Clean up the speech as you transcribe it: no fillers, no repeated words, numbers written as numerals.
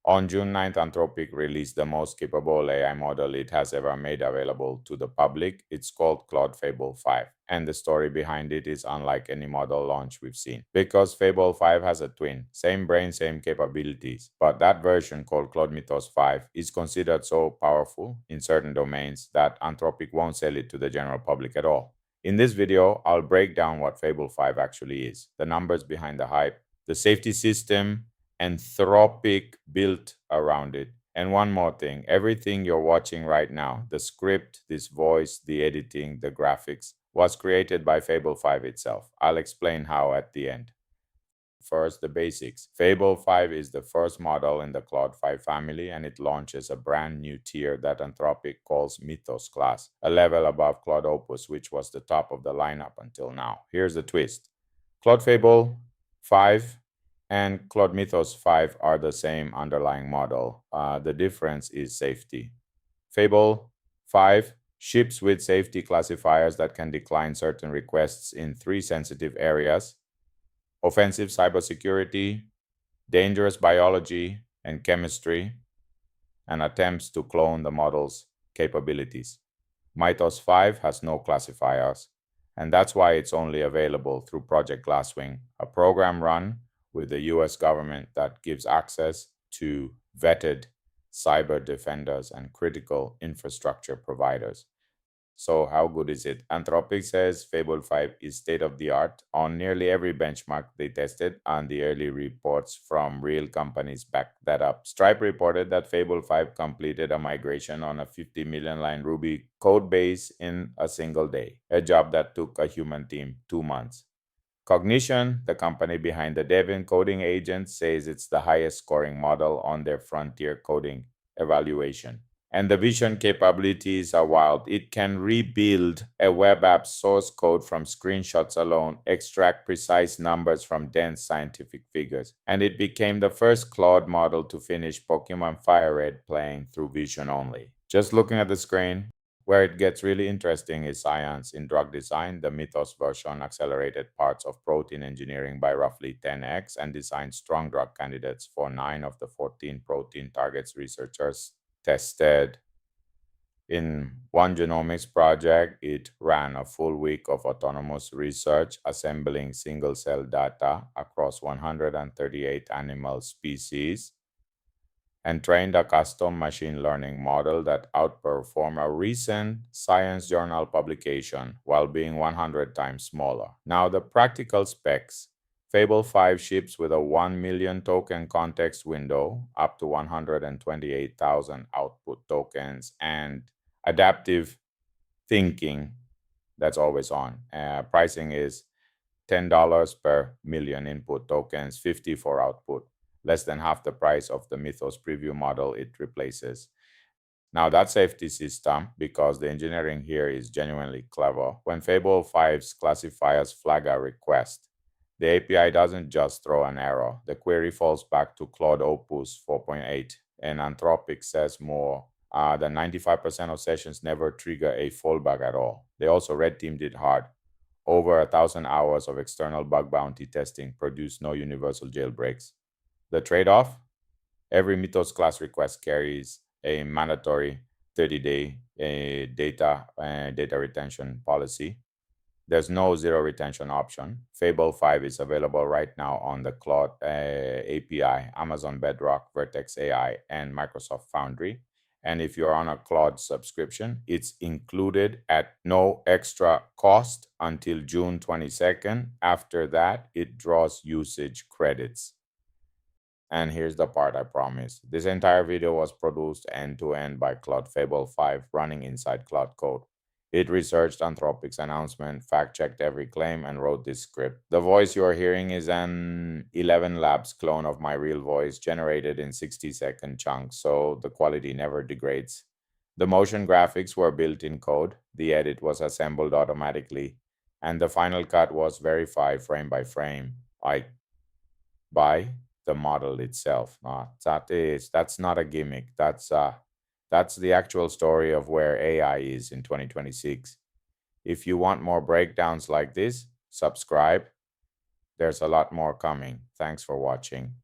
On June 9th, Anthropic released the most capable AI model it has ever made available to the public. It's called Claude Fable 5, and the story behind it is unlike any model launch we've seen. Because Fable 5 has a twin, same brain, same capabilities, but that version called Claude Mythos 5 is considered so powerful in certain domains that Anthropic won't sell it to the general public at all. In this video, I'll break down what Fable 5 actually is, the numbers behind the hype, the safety system Anthropic built around it. And one more thing, everything you're watching right now, the script, this voice, the editing, the graphics, was created by Fable 5 itself. I'll explain how at the end. First, the basics. Fable 5 is the first model in the Claude 5 family, and it launches a brand new tier that Anthropic calls Mythos-class, a level above Claude Opus, which was the top of the lineup until now. Here's the twist. Claude Fable 5 and Claude Mythos 5 are the same underlying model. The difference is safety. Fable 5 ships with safety classifiers that can decline certain requests in 3 sensitive areas: offensive cybersecurity, dangerous biology and chemistry, and attempts to clone the model's capabilities. Mythos 5 has no classifiers, and that's why it's only available through Project Glasswing, a program run with the US government that gives access to vetted cyber defenders and critical infrastructure providers. So how good is it? Anthropic says Fable 5 is state-of-the-art on nearly every benchmark they tested, and the early reports from real companies back that up. Stripe reported that Fable 5 completed a migration on a 50 million line Ruby code base in a single day, a job that took a human team 2 months. Cognition, the company behind the Devin coding agent, says it's the highest scoring model on their frontier coding evaluation. And the vision capabilities are wild. It can rebuild a web app source code from screenshots alone, extract precise numbers from dense scientific figures. And it became the first Claude model to finish Pokémon FireRed playing through vision only. Just looking at the screen, where it gets really interesting is science. In drug design, the Mythos version accelerated parts of protein engineering by roughly 10x and designed strong drug candidates for 9 of the 14 protein targets researchers tested. In one genomics project, it ran a full week of autonomous research, assembling single-cell data across 138 animal species, and trained a custom machine learning model that outperformed a recent Science Journal publication while being 100 times smaller. Now, the practical specs. Fable 5 ships with a 1 million token context window, up to 128,000 output tokens, and adaptive thinking that's always on. Pricing is $10 per million input tokens, 50 for output, less than half the price of the Mythos preview model it replaces. Now, that safety system, because the engineering here is genuinely clever. When Fable 5's classifiers flag a request, the API doesn't just throw an error. The query falls back to Claude Opus 4.8, and Anthropic says more than 95% of sessions never trigger a fallback at all. They also red teamed it hard. Over 1,000 hours of external bug bounty testing produced no universal jailbreaks. The trade-off? Every Mythos class request carries a mandatory 30-day data retention policy. There's no zero retention option. Fable 5 is available right now on the Claude API, Amazon Bedrock, Vertex AI, and Microsoft Foundry. And if you're on a Claude subscription, it's included at no extra cost until June 22nd. After that, it draws usage credits. And here's the part I promise. This entire video was produced end-to-end by Claude Fable 5 running inside Claude Code. It researched Anthropic's announcement, fact-checked every claim, and wrote this script. The voice you are hearing is an 11 Labs clone of my real voice generated in 60-second chunks, so the quality never degrades. The motion graphics were built in code, the edit was assembled automatically, and the final cut was verified frame by frame, like by the model itself. That's not a gimmick. That's the actual story of where AI is in 2026. If you want more breakdowns like this, subscribe. There's a lot more coming. Thanks for watching.